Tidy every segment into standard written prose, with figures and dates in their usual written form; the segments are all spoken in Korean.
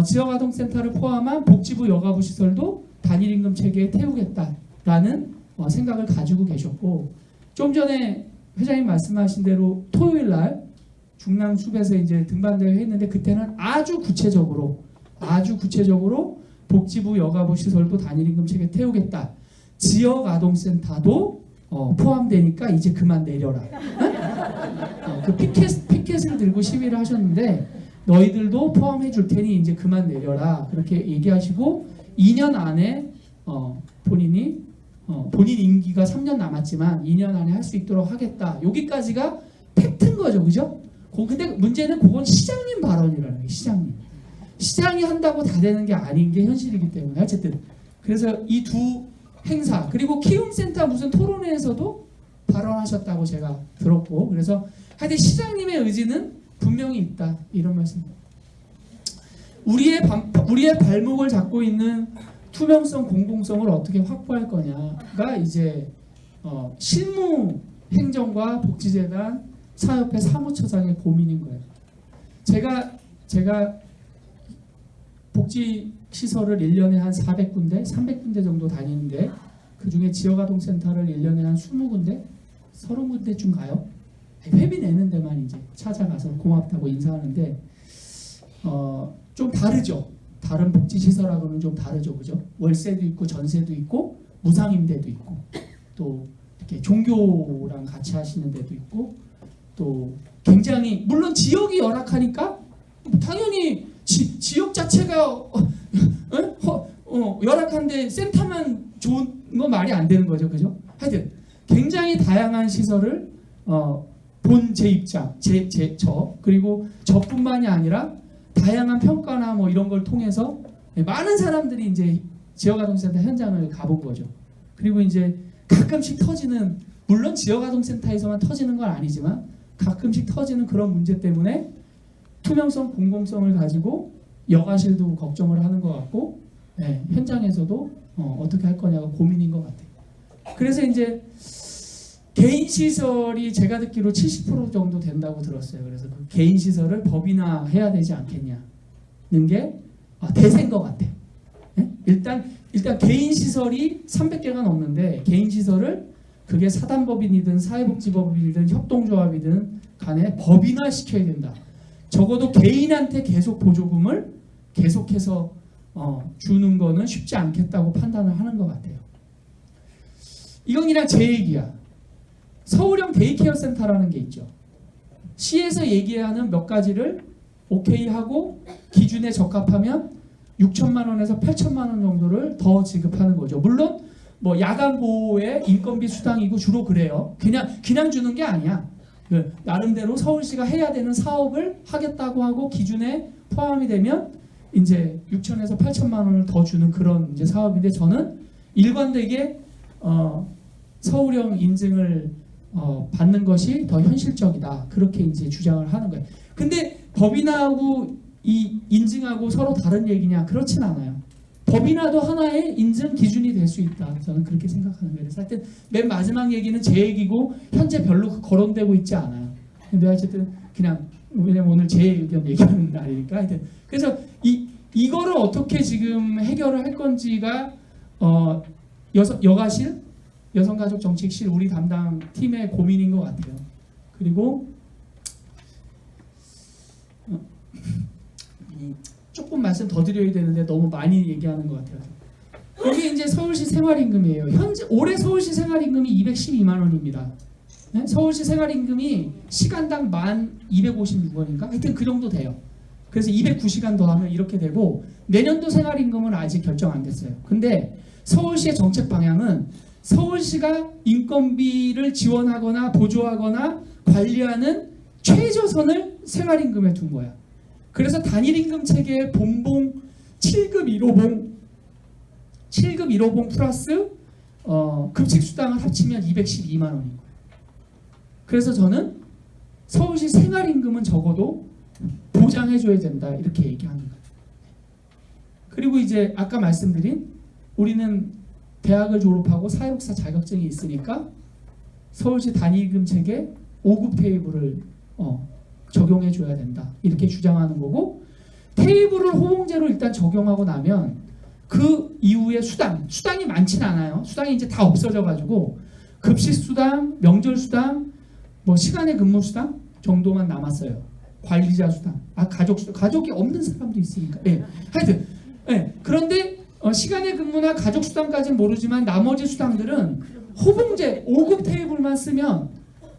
지역아동센터를 포함한 복지부 여가부 시설도 단일임금 체계에 태우겠다라는 생각을 가지고 계셨고, 좀 전에 회장님 말씀하신 대로 토요일 날 중랑숲에서 이제 등반대회 했는데 그때는 아주 구체적으로 복지부 여가부 시설도 단일임금 체계에 태우겠다. 지역아동센터도 포함되니까 이제 그만 내려라. 그 피켓을 들고 시위를 하셨는데 너희들도 포함해 줄 테니 이제 그만 내려라. 그렇게 얘기하시고 2년 안에 본인 임기가 3년 남았지만 2년 안에 할 수 있도록 하겠다. 여기까지가 팩트인 거죠. 그죠? 근데 문제는 그건 시장님 발언이라는 거예요. 시장이 한다고 다 되는 게 아닌 게 현실이기 때문에 어쨌든 그래서 이 두 행사 그리고 키움센터 무슨 토론회에서도 발언하셨다고 제가 들었고 그래서 하여튼 시장님의 의지는 분명히 있다 이런 말씀. 우리의 발목을 잡고 있는 투명성, 공공성을 어떻게 확보할 거냐가 이제 실무 행정과 복지재단 사협회 사무처장의 고민인 거예요. 제가 복지시설을 1년에 한 400군데, 300군데 정도 다니는데 그 중에 지역아동센터를 1년에 한 20군데, 30군데쯤 가요. 회비 내는 데만 이제 찾아가서 고맙다고 인사하는데 좀 다르죠. 다른 복지시설하고는 좀 다르죠. 그죠? 월세도 있고 전세도 있고 무상임대도 있고 또 이렇게 종교랑 같이 하시는 데도 있고 또 굉장히 물론 지역이 열악하니까 당연히 지역 자체가 열악한데 센터만 좋은 건 말이 안 되는 거죠. 그죠? 하여튼 굉장히 다양한 시설을 본 제 입장, 저 그리고 저뿐만이 아니라 다양한 평가나 뭐 이런 걸 통해서 많은 사람들이 이제 지역아동센터 현장을 가본 거죠. 그리고 이제 가끔씩 터지는 물론 지역아동센터에서만 터지는 건 아니지만 가끔씩 터지는 그런 문제 때문에 투명성, 공공성을 가지고 여가실도 걱정을 하는 것 같고 현장에서도 어떻게 할 거냐가 고민인 것 같아요. 그래서 이제 개인 시설이 제가 듣기로 70% 정도 된다고 들었어요. 그래서 그 개인 시설을 법인화해야 되지 않겠냐는 게 대세인 것 같아요. 일단 개인 시설이 300개가 넘는데 개인 시설을 그게 사단법인이든 사회복지법인이든 협동조합이든 간에 법인화 시켜야 된다. 적어도 개인한테 계속 보조금을 계속해서 주는 거는 쉽지 않겠다고 판단을 하는 것 같아요. 이건 그냥 제 얘기야. 서울형 데이케어 센터라는 게 있죠. 시에서 얘기하는 몇 가지를 오케이 하고 기준에 적합하면 6천만 원에서 8천만 원 정도를 더 지급하는 거죠. 물론 뭐 야간 보호의 인건비 수당이고 주로 그래요. 그냥 주는 게 아니야. 나름대로 서울시가 해야 되는 사업을 하겠다고 하고 기준에 포함이 되면 이제 6천에서 8천만 원을 더 주는 그런 이제 사업인데 저는 일관되게 서울형 인증을 받는 것이 더 현실적이다. 그렇게 이제 주장을 하는 거예요. 근데 법인화하고 이 인증하고 서로 다른 얘기냐? 그렇진 않아요. 법인화도 하나의 인증 기준이 될 수 있다. 저는 그렇게 생각하는 거예요. 그래서 하여튼 맨 마지막 얘기는 제 얘기고 현재 별로 거론되고 있지 않아요. 근데 어쨌든 그냥 왜냐면 오늘 제 의견 얘기하는 날이니까 하여튼 그래서 이거를 어떻게 지금 해결을 할 건지가 여가실 여성가족정책실 우리 담당 팀의 고민인 것 같아요. 그리고 조금 말씀 더 드려야 되는데 너무 많이 얘기하는 것 같아요. 이게 이제 서울시 생활임금이에요. 올해 서울시 생활임금이 212만 원입니다. 네? 서울시 생활임금이 시간당 1,256원인가? 하여튼 그 정도 돼요. 그래서 209시간 더하면 이렇게 되고 내년도 생활임금은 아직 결정 안 됐어요. 근데 서울시의 정책 방향은 서울시가 인건비를 지원하거나 보조하거나 관리하는 최저선을 생활임금에 둔 거야. 그래서 단일임금 체계의 본봉 7급 1호봉 플러스 급식수당을 합치면 212만 원인 거예요. 그래서 저는 서울시 생활임금은 적어도 보장해줘야 된다 이렇게 얘기하는 거예요. 그리고 이제 아까 말씀드린 우리는 대학을 졸업하고 사회복지사 자격증이 있으니까 서울시 단일임금 체계 5급 테이블을 적용해줘야 된다 이렇게 주장하는 거고 테이블을 호봉제로 일단 적용하고 나면 그 이후에 수당이 많진 않아요. 수당이 이제 다 없어져가지고 급식 수당, 명절 수당, 뭐 시간의 근무 수당 정도만 남았어요. 관리자 수당, 가족 수당, 가족이 없는 사람도 있으니까. 예, 하여튼, 예. 그런데 시간의 근무나 가족 수당까지는 모르지만 나머지 수당들은 호봉제 5급 테이블만 쓰면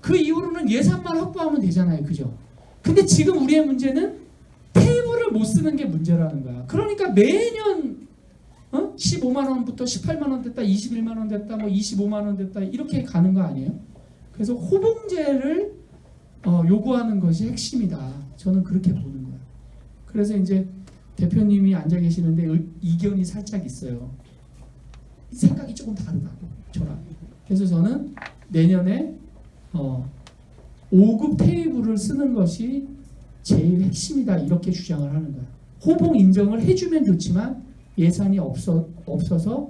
그 이후로는 예산만 확보하면 되잖아요, 그죠? 근데 지금 우리의 문제는 테이블을 못 쓰는 게 문제라는 거야. 그러니까 매년 15만 원부터 18만 원 됐다, 21만 원 됐다, 뭐 25만 원 됐다 이렇게 가는 거 아니에요? 그래서 호봉제를 요구하는 것이 핵심이다. 저는 그렇게 보는 거예요. 그래서 이제 대표님이 앉아 계시는데 이견이 살짝 있어요. 생각이 조금 다르다고 저랑. 그래서 저는 내년에 5급 테이블을 쓰는 것이 제일 핵심이다 이렇게 주장을 하는 거예요. 호봉 인정을 해주면 좋지만 예산이 없어서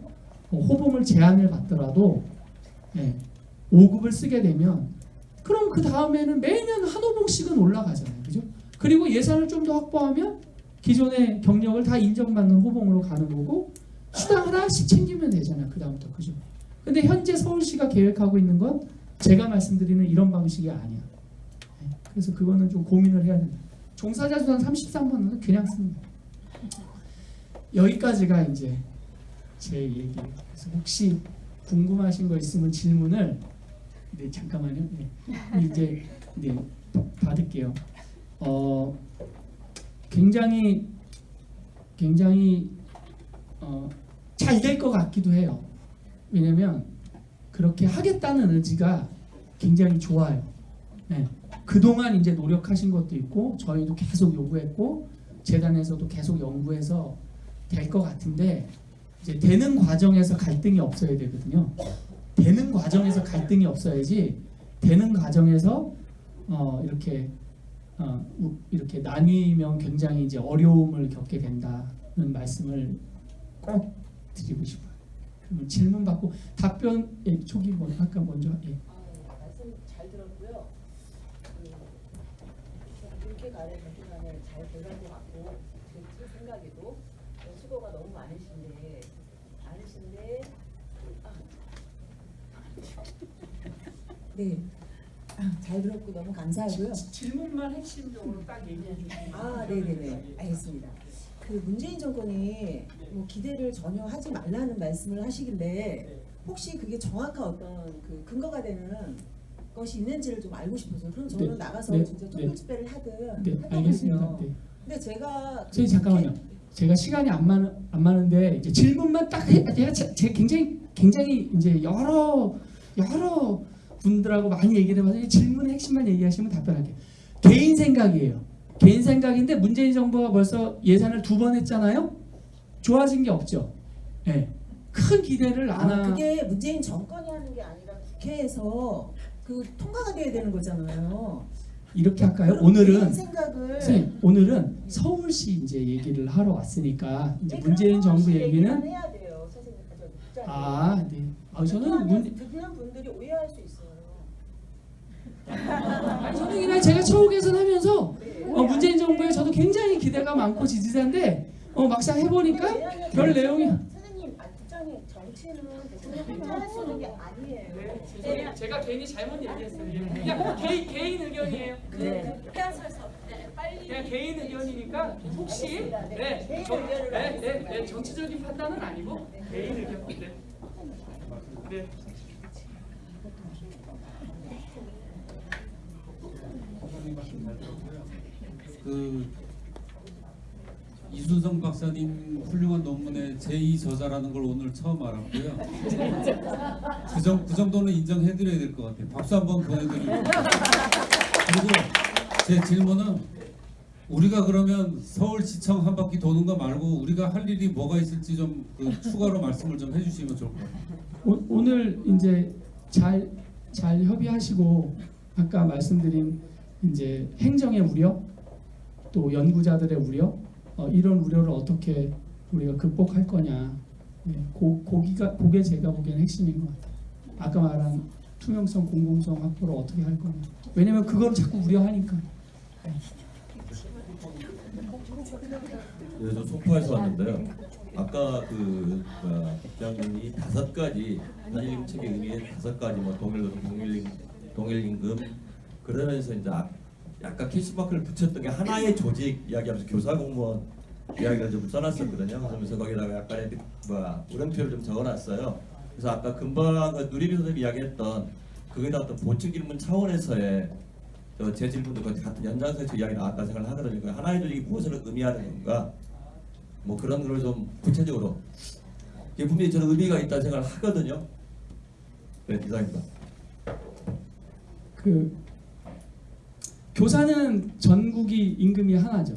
호봉을 제한을 받더라도 5급을 쓰게 되면 그럼 그 다음에는 매년 한 호봉씩은 올라가잖아요, 그죠? 그리고 예산을 좀 더 확보하면 기존의 경력을 다 인정받는 호봉으로 가는 거고 수당 하나씩 챙기면 되잖아요, 그 다음부터, 그죠? 근데 현재 서울시가 계획하고 있는 건 제가 말씀드리는 이런 방식이 아니야. 그래서 그거는 좀 고민을 해야 된다. 종사자 수당 33만 원은 그냥 씁니다. 여기까지가 이제 제 얘기. 그래서 혹시 궁금하신 거 있으면 질문을 잠깐만요. 이제 받을게요. 굉장히 잘 될 것 같기도 해요. 왜냐면 그렇게 하겠다는 의지가 굉장히 좋아요. 그동안 이제 노력하신 것도 있고 저희도 계속 요구했고 재단에서도 계속 연구해서 될 것 같은데 이제 되는 과정에서 갈등이 없어야 되거든요. 되는 과정에서 갈등이 없어야지 되는 과정에서 이렇게 나뉘면 굉장히 이제 어려움을 겪게 된다는 말씀을 꼭 드리고 싶어요. 그러면 질문 받고 답변 초기 아까 먼저 말씀 잘 들었고요. 이렇게 가는 기간에 잘 돼갈 것 같고 제 생각에도 수고가 너무 많으신데 네. 잘 들었고 너무 감사하고요. 질문만 핵심적으로 딱 얘기해 주시면. 네네네. 알겠습니다. 그 문재인 정권이 뭐 기대를 전혀 하지 말라는 말씀을 하시길래 혹시 그게 정확한 어떤 그 근거가 되는 것이 있는지를 좀 알고 싶어서요. 그럼 저는 나가서 진짜 촛불 집회를 하든 알겠습니다. 근데 제가 선생님 잠깐만요. 제가 시간이 안 많은데 이제 질문만 딱 제가 굉장히 이제 여러 분들하고 많이 얘기를 해봐서 질문의 핵심만 얘기하시면 답변할게요. 개인 생각이에요. 개인 생각인데 문재인 정부가 벌써 예산을 2번 했잖아요. 좋아진 게 없죠. 큰 기대를 안 하. 그게 문재인 정권이 하는 게 아니라 국회에서 그 통과가 돼야 되는 거잖아요. 이렇게 할까요? 오늘은 생각을 선생님, 오늘은 서울시 이제 얘기를 하러 왔으니까 이제 문재인 정부 얘기는 해야 돼요, 선생님. 네. 저는 듣는 분들이 오해할 수 있어요. 저는 그냥 제가 처우 개선하면서 문재인 정부에 저도 굉장히 기대가 많고 지지자인데 막상 해보니까 별 내용이. 선생님, 국장님 정치는 대통령 하시는 게 아니에요. 제가 괜히 잘못 얘기했어요. 그냥 개인 의견이에요. 그냥 개인 의견이니까 혹시 정치적인 판단은 아니고 개인 의견. 네. 이순성 박사님 훌륭한 논문의 제2저자라는 걸 오늘 처음 알았고요. 그 정도는 인정해드려야 될 것 같아요. 박수 한번 보내드리고. 그리고 제 질문은 우리가 그러면 서울시청 한 바퀴 도는 거 말고 우리가 할 일이 뭐가 있을지 좀 추가로 말씀을 좀 해주시면 좋을 것 같아요. 오늘 이제 잘 협의하시고 아까 말씀드린 이제 행정의 우려 또 연구자들의 우려 이런 우려를 어떻게 우리가 극복할 거냐. 그게 제가 보기엔 핵심인 것 같아요. 아까 말한 투명성, 공공성 확보를 어떻게 할 거냐. 왜냐면 그걸 자꾸 우려하니까. 저 송파에서 왔는데요. 아까 국장님이 5가지 단일임 책의 의미의 5가지 뭐 동일임금 그러면서 이제 약간 캐시마크를 붙였던 게 하나의 조직 이야기하면서 교사 공무원 이야기를 좀 써놨었거든요. 그러면서 거기다가 약간의 우렁표를 좀 적어놨어요. 그래서 아까 금방 누리비 선생님이 이야기했던 그거에 어떤 보충 질문 차원에서의 제 질문도 같은 연장선에서 이야기 나왔다 생각을 하거든요. 그러니까 하나의 조직이 무엇을 의미하는 건가? 뭐 그런 걸 좀 구체적으로 이게 분명히 저는 의미가 있다 생각을 하거든요. 네, 이상입니다. 교사는 전국이 임금이 하나죠.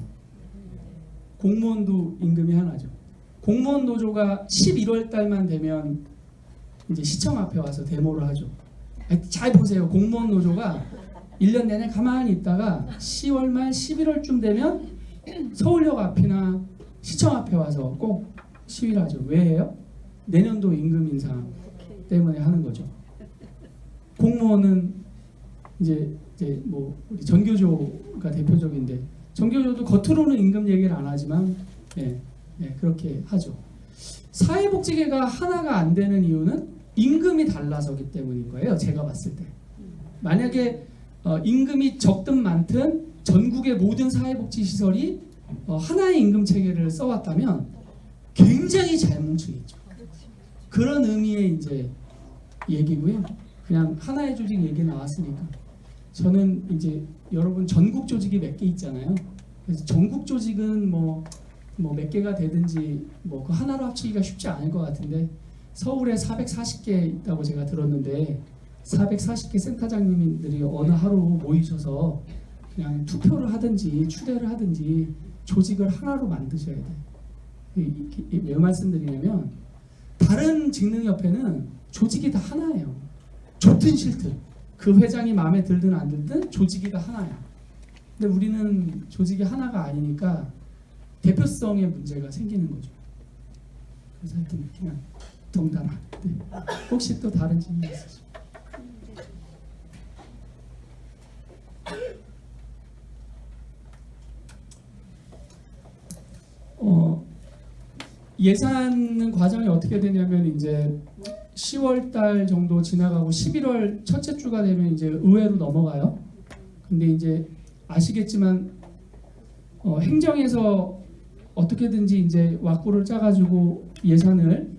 공무원도 임금이 하나죠. 공무원 노조가 11월 달만 되면 이제 시청 앞에 와서 데모를 하죠. 잘 보세요. 공무원 노조가 1년 내내 가만히 있다가 10월 말 11월쯤 되면 서울역 앞이나 시청 앞에 와서 꼭 시위를 하죠. 왜 해요? 내년도 임금 인상 때문에 하는 거죠. 공무원은 이제 뭐 우리 전교조가 대표적인데 전교조도 겉으로는 임금 얘기를 안 하지만 그렇게 하죠. 사회복지계가 하나가 안 되는 이유는 임금이 달라서기 때문인 거예요. 제가 봤을 때 만약에 임금이 적든 많든 전국의 모든 사회복지 시설이 하나의 임금 체계를 써왔다면 굉장히 잘 뭉치겠죠. 그런 의미의 이제 얘기고요. 그냥 하나의 조직 얘기 나왔으니까 저는 이제 여러분 전국 조직이 몇 개 있잖아요. 그래서 전국 조직은 뭐 몇 개가 되든지 뭐 그 하나로 합치기가 쉽지 않을 것 같은데 서울에 440개 있다고 제가 들었는데 440개 sen터장님들이 어느 하루 모이셔서 그냥 투표를 하든지 추대를 하든지 조직을 하나로 만드셔야 돼요. 왜 말씀드리냐면 다른 직능협회는 조직이 다 하나예요. 좋든 싫든 그 회장이 마음에 들든 안 들든 조직이 다 하나야. 근데 우리는 조직이 하나가 아니니까 대표성의 문제가 생기는 거죠. 그래서 하여튼 그냥 덩달아. 네. 혹시 또 다른 질문 있으시죠? 예산 과정이 어떻게 되냐면 이제 10월 달 정도 지나가고 11월 첫째 주가 되면 이제 의회로 넘어가요. 근데 이제 아시겠지만 행정에서 어떻게든지 이제 왁구를 짜가지고 예산을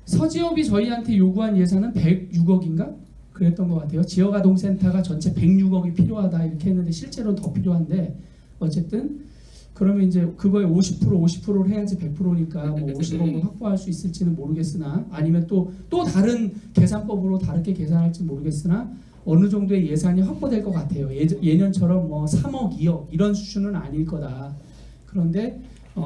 서지협이 저희한테 요구한 예산은 106억인가 그랬던 것 같아요. 지역아동센터가 전체 106억이 필요하다 이렇게 했는데 실제로 더 필요한데 어쨌든 그러면 이제 그거에 50%를 해야지 100%니까 뭐 50억을 확보할 수 있을지는 모르겠으나 아니면 또 다른 계산법으로 다르게 계산할지 모르겠으나 어느 정도의 예산이 확보될 것 같아요. 예년처럼 뭐 3억, 2억 이런 수준은 아닐 거다. 그런데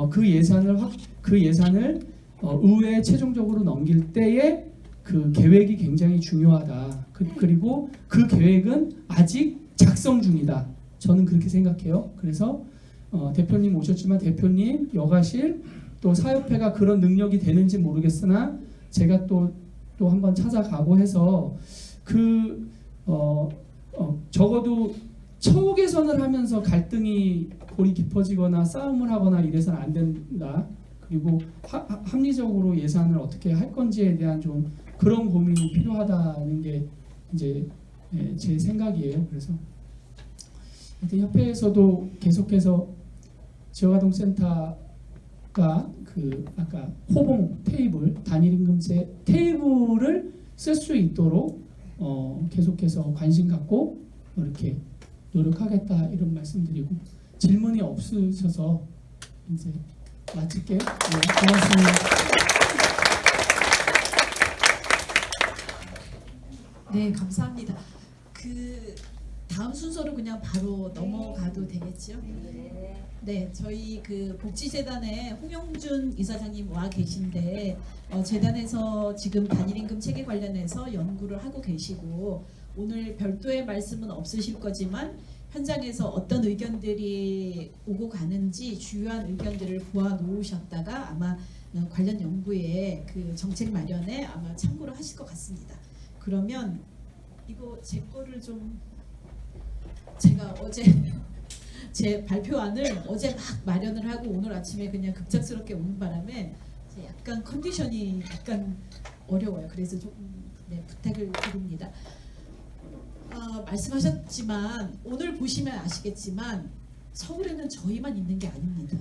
그 예산을 의회에 최종적으로 넘길 때에 그 계획이 굉장히 중요하다. 그리고 그 계획은 아직 작성 중이다. 저는 그렇게 생각해요. 그래서 대표님 오셨지만 대표님, 여가실, 또 사협회가 그런 능력이 되는지 모르겠으나 제가 또 한번 찾아가고 해서 적어도 처우 개선을 하면서 갈등이 골이 깊어지거나 싸움을 하거나 이래서는 안 된다. 그리고 합리적으로 예산을 어떻게 할 건지에 대한 좀 그런 고민이 필요하다는 게 이제 제 생각이에요. 그래서 하여튼 협회에서도 계속해서 지역아동센터가 그 아까 호봉 테이블 단일임금제 테이블을 쓸 수 있도록 계속해서 관심 갖고 이렇게 노력하겠다 이런 말씀드리고 질문이 없으셔서 이제 마칠게요. 네, 고맙습니다. 네, 감사합니다. 다음 순서로 그냥 바로 넘어가도 되겠죠? 네, 저희 복지재단에 홍영준 이사장님 와 계신데 재단에서 지금 단일임금 체계 관련해서 연구를 하고 계시고 오늘 별도의 말씀은 없으실 거지만 현장에서 어떤 의견들이 오고 가는지 주요한 의견들을 보아 놓으셨다가 아마 관련 연구에 정책 마련에 아마 참고를 하실 것 같습니다. 그러면 이거 제 거를 좀 제가 어제 제 발표안을 어제 막 마련을 하고 오늘 아침에 그냥 급작스럽게 오는 바람에 약간 컨디션이 약간 어려워요. 그래서 조금 부탁을 드립니다. 말씀하셨지만 오늘 보시면 아시겠지만 서울에는 저희만 있는 게 아닙니다.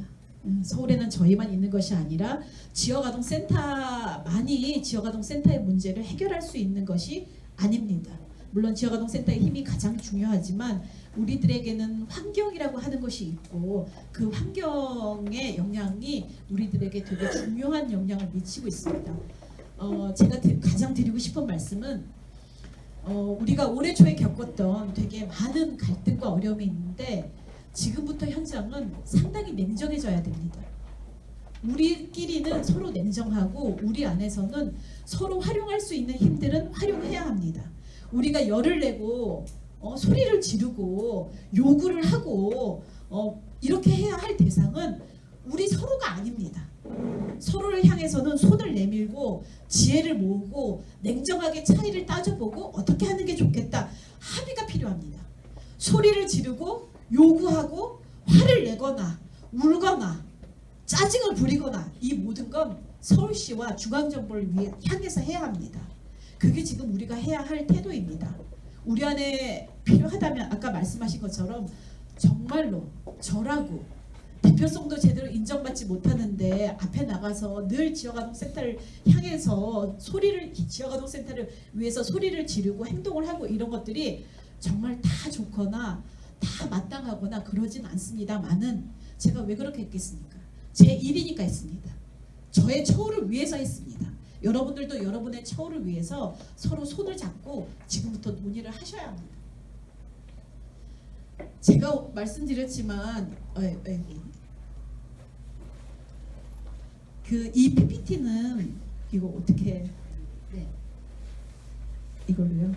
서울에는 저희만 있는 것이 아니라 지역아동센터만이 지역아동센터의 문제를 해결할 수 있는 것이 아닙니다. 물론 지역아동센터의 힘이 가장 중요하지만 우리들에게는 환경이라고 하는 것이 있고 그 환경의 영향이 우리들에게 되게 중요한 영향을 미치고 있습니다. 제가 가장 드리고 싶은 말씀은 우리가 올해 초에 겪었던 되게 많은 갈등과 어려움이 있는데 지금부터 현장은 상당히 냉정해져야 됩니다. 우리끼리는 서로 냉정하고 우리 안에서는 서로 활용할 수 있는 힘들은 활용해야 합니다. 우리가 열을 내고 소리를 지르고 요구를 하고 이렇게 해야 할 대상은 우리 서로가 아닙니다. 서로를 향해서는 손을 내밀고 지혜를 모으고 냉정하게 차이를 따져보고 어떻게 하는 게 좋겠다 합의가 필요합니다. 소리를 지르고 요구하고 화를 내거나 울거나 짜증을 부리거나 이 모든 건 서울시와 중앙정부를 향해서 해야 합니다. 그게 지금 우리가 해야 할 태도입니다. 우리 안에 필요하다면 아까 말씀하신 것처럼 정말로 저라고 대표성도 제대로 인정받지 못하는데 앞에 나가서 늘 지역아동센터를 향해서 지역아동센터를 위해서 소리를 지르고 행동을 하고 이런 것들이 정말 다 좋거나 다 마땅하거나 그러진 않습니다만은 제가 왜 그렇게 했겠습니까? 제 일이니까 했습니다. 저의 처우를 위해서 했습니다. 여러분들도 여러분의 처우를 위해서 서로 손을 잡고 지금부터 논의를 하셔야 합니다. 제가 말씀드렸지만 이 PPT는 이거 어떻게 이걸로요?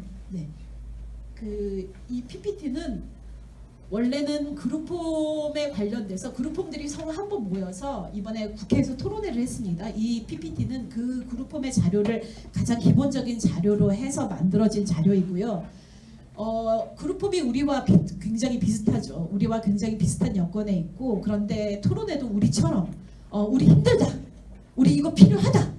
이 PPT는 원래는 그룹홈에 관련돼서 그룹홈들이 서로 한번 모여서 이번에 국회에서 토론회를 했습니다. 이 PPT는 그 그룹홈의 자료를 가장 기본적인 자료로 해서 만들어진 자료이고요. 그룹홈이 우리와 굉장히 비슷하죠. 우리와 굉장히 비슷한 여건에 있고 그런데 토론회도 우리처럼 우리 힘들다. 우리 이거 필요하다.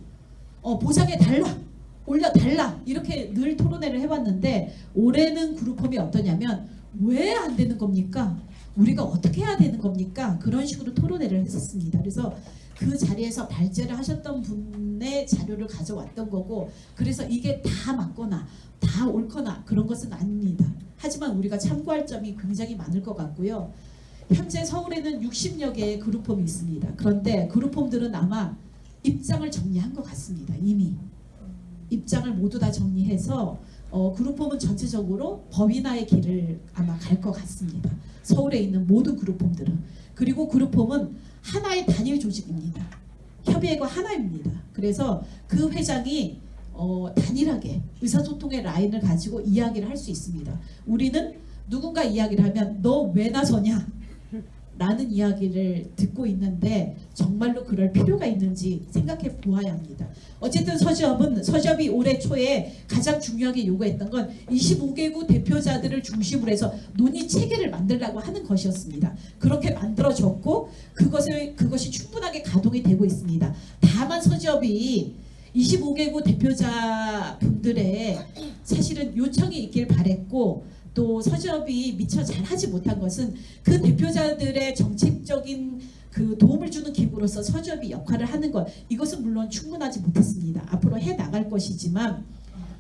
보장해 달라. 올려 달라. 이렇게 늘 토론회를 해왔는데 올해는 그룹홈이 어떠냐면 왜 안 되는 겁니까? 우리가 어떻게 해야 되는 겁니까? 그런 식으로 토론회를 했었습니다. 그래서 그 자리에서 발제를 하셨던 분의 자료를 가져왔던 거고 그래서 이게 다 맞거나 다 옳거나 그런 것은 아닙니다. 하지만 우리가 참고할 점이 굉장히 많을 것 같고요. 현재 서울에는 60여 개의 그룹홈이 있습니다. 그런데 그룹홈들은 아마 입장을 정리한 것 같습니다. 이미 입장을 모두 다 정리해서 그룹홈은 전체적으로 법인화의 길을 아마 갈 것 같습니다. 서울에 있는 모든 그룹홈들은. 그리고 그룹홈은 하나의 단일 조직입니다. 협의회가 하나입니다. 그래서 그 회장이 단일하게 의사소통의 라인을 가지고 이야기를 할 수 있습니다. 우리는 누군가 이야기를 하면 너 왜 나서냐? 라는 이야기를 듣고 있는데 정말로 그럴 필요가 있는지 생각해 보아야 합니다. 어쨌든 서지업이 올해 초에 가장 중요하게 요구했던 건 25개국 대표자들을 중심으로 해서 논의 체계를 만들라고 하는 것이었습니다. 그렇게 만들어졌고 그것이 충분하게 가동이 되고 있습니다. 다만 서지업이 25개국 대표자분들의 사실은 요청이 있길 바랬고 또 서지업이 미처 잘하지 못한 것은 그 대표자들의 정책적인 그 도움을 주는 기구로서 서지업이 역할을 하는 것 이것은 물론 충분하지 못했습니다. 앞으로 해 나갈 것이지만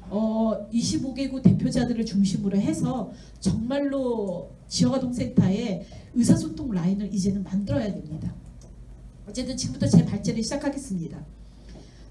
25개국 대표자들을 중심으로 해서 정말로 지역아동센터의 의사소통 라인을 이제는 만들어야 됩니다. 어쨌든 지금부터 제 발제를 시작하겠습니다.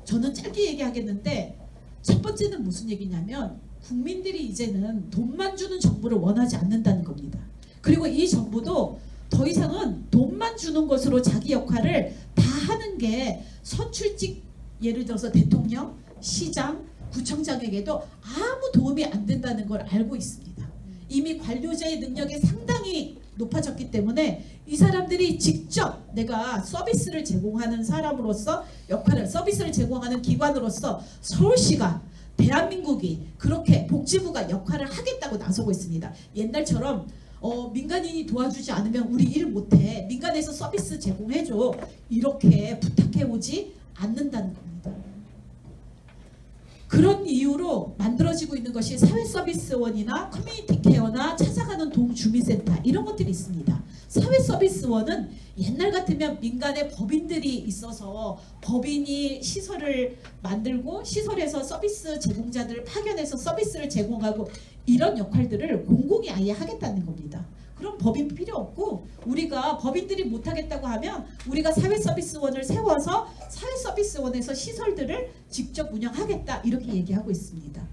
저는 짧게 얘기하겠는데 첫 번째는 무슨 얘기냐면 국민들이 이제는 돈만 주는 정부를 원하지 않는다는 겁니다. 그리고 이 정부도 더 이상은 돈만 주는 것으로 자기 역할을 다 하는 게 선출직 예를 들어서 대통령, 시장, 구청장에게도 아무 도움이 안 된다는 걸 알고 있습니다. 이미 관료자의 능력이 상당히 높아졌기 때문에 이 사람들이 직접 내가 서비스를 제공하는 사람으로서 서비스를 제공하는 기관으로서 서울시가 대한민국이 그렇게 복지부가 역할을 하겠다고 나서고 있습니다. 옛날처럼 민간인이 도와주지 않으면 우리 일 못해. 민간에서 서비스 제공해줘. 이렇게 부탁해오지 않는다는 겁니다. 그런 이유로 만들어지고 있는 것이 사회서비스원이나 커뮤니티 케어나 찾아가는 동주민센터 이런 것들이 있습니다. 사회서비스원은 옛날 같으면 민간의 법인들이 있어서 법인이 시설을 만들고 시설에서 서비스 제공자들을 파견해서 서비스를 제공하고 이런 역할들을 공공이 아예 하겠다는 겁니다. 그럼 법인 필요 없고 우리가 법인들이 못하겠다고 하면 우리가 사회서비스원을 세워서 사회서비스원에서 시설들을 직접 운영하겠다 이렇게 얘기하고 있습니다.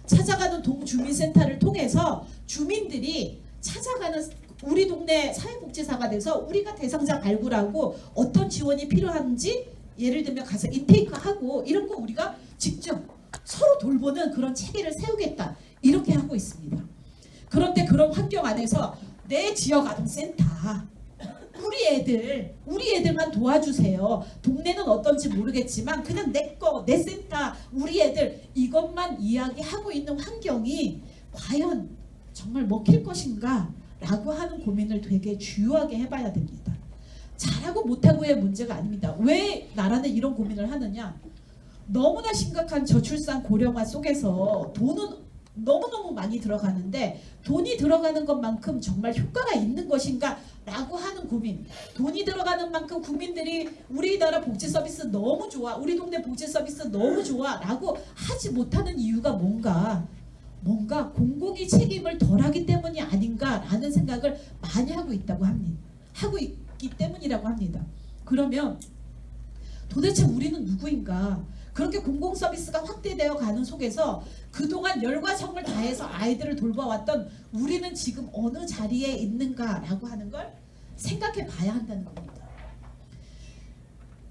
찾아가는 동주민센터를 통해서 주민들이 찾아가는 우리 동네 사회복지사가 돼서 우리가 대상자 발굴하고 어떤 지원이 필요한지 예를 들면 가서 인테이크하고 이런 거 우리가 직접 서로 돌보는 그런 체계를 세우겠다 이렇게 하고 있습니다. 그런데 그런 환경 안에서 내 지역 아동센터 우리 애들만 도와주세요. 동네는 어떤지 모르겠지만 그냥 내 거, 내 센터, 우리 애들 이것만 이야기하고 있는 환경이 과연 정말 먹힐 것인가 라고 하는 고민을 되게 주요하게 해봐야 됩니다. 잘하고 못하고의 문제가 아닙니다. 왜 나라는 이런 고민을 하느냐? 너무나 심각한 저출산 고령화 속에서 돈은 너무너무 많이 들어가는데 돈이 들어가는 것만큼 정말 효과가 있는 것인가 라고 하는 고민. 돈이 들어가는 만큼 국민들이 우리나라 복지 서비스 너무 좋아, 우리 동네 복지 서비스 너무 좋아 라고 하지 못하는 이유가 뭔가 공공이 책임을 덜하기 때문이 아닌가라는 생각을 많이 하고 있다고 합니다. 하고 있기 때문이라고 합니다. 그러면 도대체 우리는 누구인가? 그렇게 공공 서비스가 확대되어 가는 속에서 그동안 열과 성을 다해서 아이들을 돌봐왔던 우리는 지금 어느 자리에 있는가라고 하는 걸 생각해 봐야 한다는 겁니다.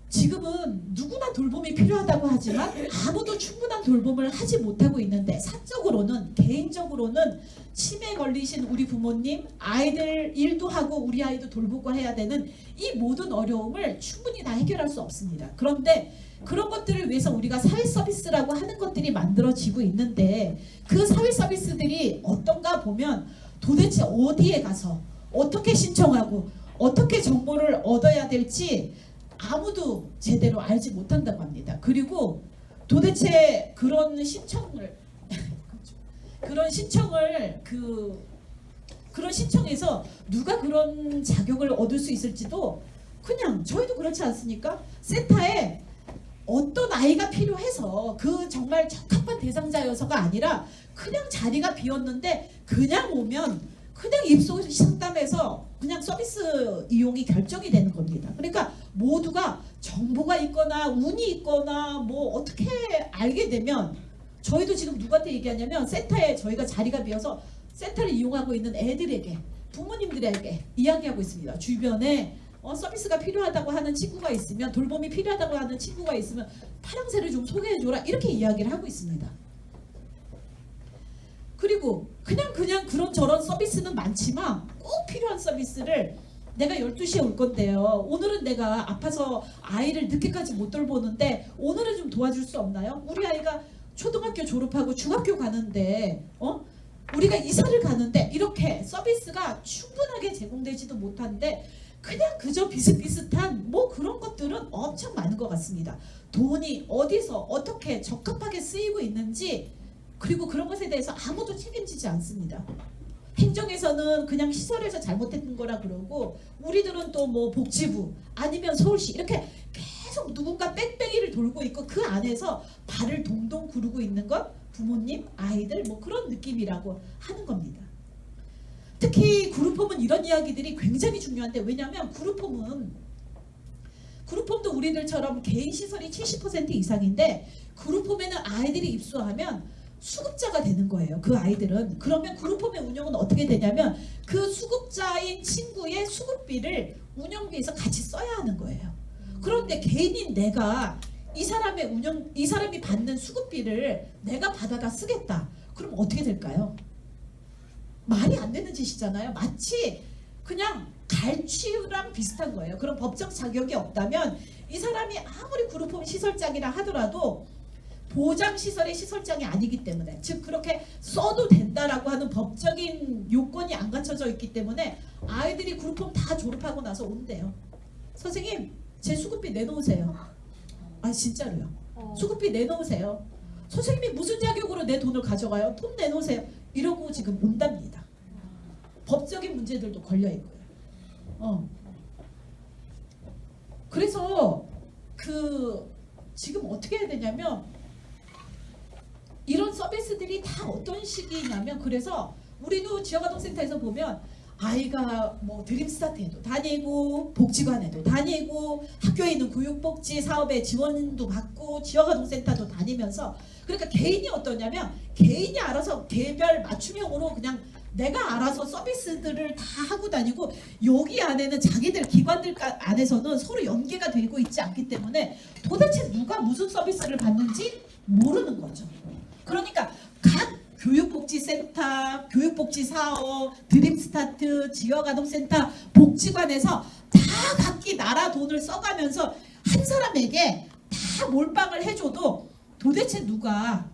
지금은 누구나 돌봄이 필요하다고 하지만 아무도 충분한 돌봄을 하지 못하고 있는데 사적으로는 개인적으로는 치매 걸리신 우리 부모님 아이들 일도 하고 우리 아이도 돌보고 해야 되는 이 모든 어려움을 충분히 다 해결할 수 없습니다. 그런데 그런 것들을 위해서 우리가 사회 서비스라고 하는 것들이 만들어지고 있는데 그 사회 서비스들이 어떤가 보면 도대체 어디에 가서 어떻게 신청하고 어떻게 정보를 얻어야 될지 아무도 제대로 알지 못한다고 합니다. 그리고 도대체 그런 신청을 그런 신청에서 누가 그런 자격을 얻을 수 있을지도 그냥 저희도 그렇지 않습니까? 센터에 어떤 아이가 필요해서 그 정말 적합한 대상자여서가 아니라 그냥 자리가 비었는데 그냥 오면 그냥 입소 상담해서 그냥 서비스 이용이 결정이 되는 겁니다. 그러니까 모두가 정보가 있거나 운이 있거나 뭐 어떻게 알게 되면 저희도 지금 누구한테 얘기하냐면 센터에 저희가 자리가 비어서 센터를 이용하고 있는 애들에게 부모님들에게 이야기하고 있습니다. 주변에 서비스가 필요하다고 하는 친구가 있으면 돌봄이 필요하다고 하는 친구가 있으면 파랑새를 좀 소개해줘라 이렇게 이야기를 하고 있습니다. 그리고 그냥 그런저런 서비스는 많지만 꼭 필요한 서비스를 내가 12시에 올 건데요. 오늘은 내가 아파서 아이를 늦게까지 못 돌보는데 오늘은 좀 도와줄 수 없나요? 우리 아이가 초등학교 졸업하고 중학교 가는데 우리가 이사를 가는데 이렇게 서비스가 충분하게 제공되지도 못한데 그냥 그저 비슷비슷한 뭐 그런 것들은 엄청 많은 것 같습니다. 돈이 어디서 어떻게 적합하게 쓰이고 있는지 그리고 그런 것에 대해서 아무도 책임지지 않습니다. 행정에서는 그냥 시설에서 잘못했던 거라 그러고 우리들은 또 뭐 복지부 아니면 서울시 이렇게 계속 누군가 뺑뺑이를 돌고 있고 그 안에서 발을 동동 구르고 있는 건 부모님, 아이들 뭐 그런 느낌이라고 하는 겁니다. 특히 그룹홈은 이런 이야기들이 굉장히 중요한데 왜냐하면 그룹홈도 우리들처럼 개인 시설이 70% 이상인데 그룹홈에는 아이들이 입소하면 수급자가 되는 거예요. 그 아이들은. 그러면 그룹홈의 운영은 어떻게 되냐면 그 수급자인 친구의 수급비를 운영비에서 같이 써야 하는 거예요. 그런데 개인인 내가 이 사람이 받는 수급비를 내가 받아다 쓰겠다. 그럼 어떻게 될까요? 말이 안 되는 짓이잖아요. 마치 그냥 갈취랑 비슷한 거예요. 그런 법적 자격이 없다면 이 사람이 아무리 그룹홈 시설장이라 하더라도 보장 시설의 시설장이 아니기 때문에, 즉 그렇게 써도 된다라고 하는 법적인 요건이 안 갖춰져 있기 때문에 아이들이 그룹홈 다 졸업하고 나서 온대요. 선생님 제 수급비 내놓으세요. 아 진짜로요. 수급비 내놓으세요. 선생님이 무슨 자격으로 내 돈을 가져가요? 돈 내놓으세요. 이러고 지금 온답니다. 법적인 문제들도 걸려 있고요. 그래서 지금 어떻게 해야 되냐면 이런 서비스들이 다 어떤 식이냐면, 그래서 우리도 지역아동센터에서 보면 아이가 뭐 드림스타트에도 다니고 복지관에도 다니고 학교에 있는 교육복지 사업에 지원도 받고 지역아동센터도 다니면서, 그러니까 개인이 어떠냐면 개인이 알아서 개별 맞춤형으로 그냥 내가 알아서 서비스들을 다 하고 다니고, 여기 안에는 자기들 기관들 안에서는 서로 연계가 되고 있지 않기 때문에 도대체 누가 무슨 서비스를 받는지 모르는 거죠. 그러니까 각 교육복지센터, 교육복지사업, 드림스타트, 지역아동센터, 복지관에서 다 각기 나라 돈을 써가면서 한 사람에게 다 몰빵을 해줘도 도대체 누가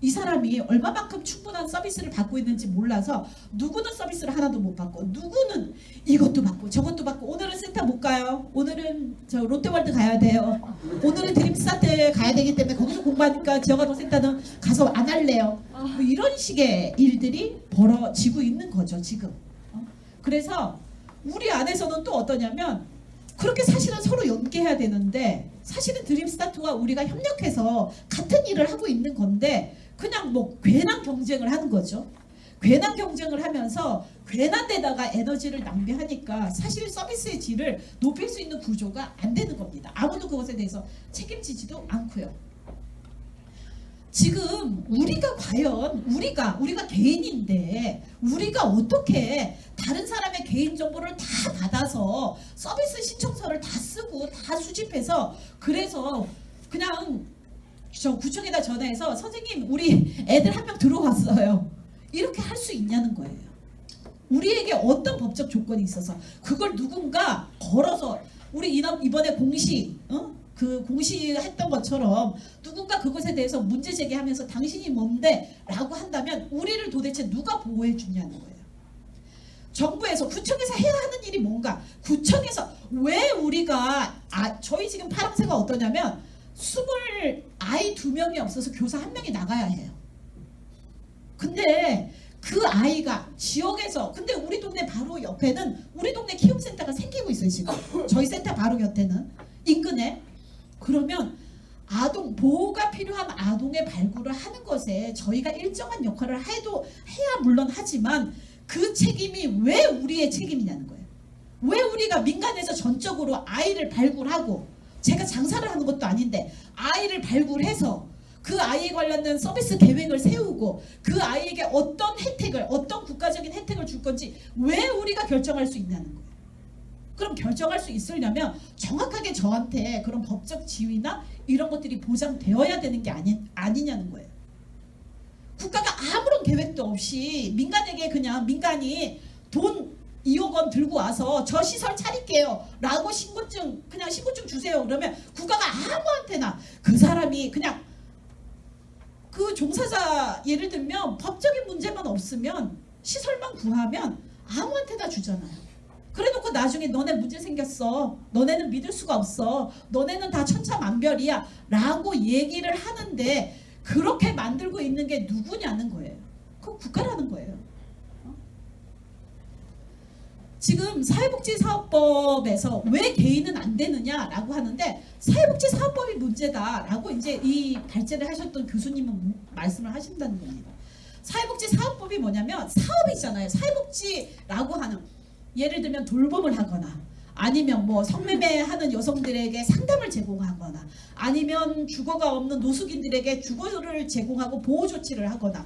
이 사람이 얼마만큼 충분한 서비스를 받고 있는지 몰라서 누구는 서비스를 하나도 못 받고 누구는 이것도 받고 저것도 받고, 오늘은 센터 못 가요, 오늘은 저 롯데월드 가야 돼요, 오늘은 드림스타트에 가야 되기 때문에 거기서 공부하니까 지역아동센터는 가서 안 할래요. 뭐 이런 식의 일들이 벌어지고 있는 거죠 지금. 그래서 우리 안에서는 또 어떠냐면, 그렇게 사실은 서로 연계해야 되는데 사실은 드림스타트와 우리가 협력해서 같은 일을 하고 있는 건데 그냥 뭐 괜한 경쟁을 하는 거죠. 괜한 경쟁을 하면서 괜한 데다가 에너지를 낭비하니까 사실 서비스의 질을 높일 수 있는 구조가 안 되는 겁니다. 아무도 그것에 대해서 책임지지도 않고요. 지금 우리가 과연 우리가 개인인데 우리가 어떻게 다른 사람의 개인 정보를 다 받아서 서비스 신청서를 다 쓰고 다 수집해서, 그래서 그냥 저 구청에다 전화해서 선생님 우리 애들 한 명 들어왔어요, 이렇게 할 수 있냐는 거예요. 우리에게 어떤 법적 조건이 있어서 그걸 누군가 걸어서, 우리 이번에 공시했던 것처럼 누군가 그것에 대해서 문제 제기하면서 당신이 뭔데 라고 한다면 우리를 도대체 누가 보호해 주냐는 거예요. 정부에서, 구청에서 해야 하는 일이 뭔가, 구청에서 왜 우리가 저희 지금 파랑새가 어떠냐면 아이 2명이 없어서 교사 1명이 나가야 해요. 근데 그 아이가 지역에서, 근데 우리 동네 바로 옆에는 우리 동네 키움센터가 생기고 있어요 지금. 저희 센터 바로 곁에는 인근에. 그러면 보호가 필요한 아동의 발굴을 하는 것에 저희가 일정한 역할을 해야 물론 하지만 그 책임이 왜 우리의 책임이냐는 거예요. 왜 우리가 민간에서 전적으로 아이를 발굴하고, 제가 장사를 하는 것도 아닌데 아이를 발굴해서 그 아이에 관련된 서비스 계획을 세우고 그 아이에게 어떤 국가적인 혜택을 줄 건지 왜 우리가 결정할 수 있냐는 거예요. 그럼 결정할 수 있으려면 정확하게 저한테 그런 법적 지위나 이런 것들이 보장되어야 되는 게 아니냐는 거예요. 국가가 아무런 계획도 없이 민간이 돈 2억 원 들고 와서 저 시설 차릴게요 라고 신고증 주세요. 그러면 국가가 아무한테나, 그 사람이 그냥 그 종사자, 예를 들면 법적인 문제만 없으면 시설만 구하면 아무한테나 주잖아요. 그래놓고 나중에 너네 문제 생겼어, 너네는 믿을 수가 없어, 너네는 다 천차만별이야 라고 얘기를 하는데, 그렇게 만들고 있는 게 누구냐는 거예요. 그건 국가라는 거예요. 지금 사회복지사업법에서 왜 개인은 안 되느냐라고 하는데, 사회복지사업법이 문제다라고 이제 이 발제를 하셨던 교수님은 말씀을 하신다는 겁니다. 사회복지사업법이 뭐냐면 사업이잖아요. 사회복지라고 하는, 예를 들면 돌봄을 하거나 아니면 뭐 성매매하는 여성들에게 상담을 제공하거나 아니면 주거가 없는 노숙인들에게 주거를 제공하고 보호 조치를 하거나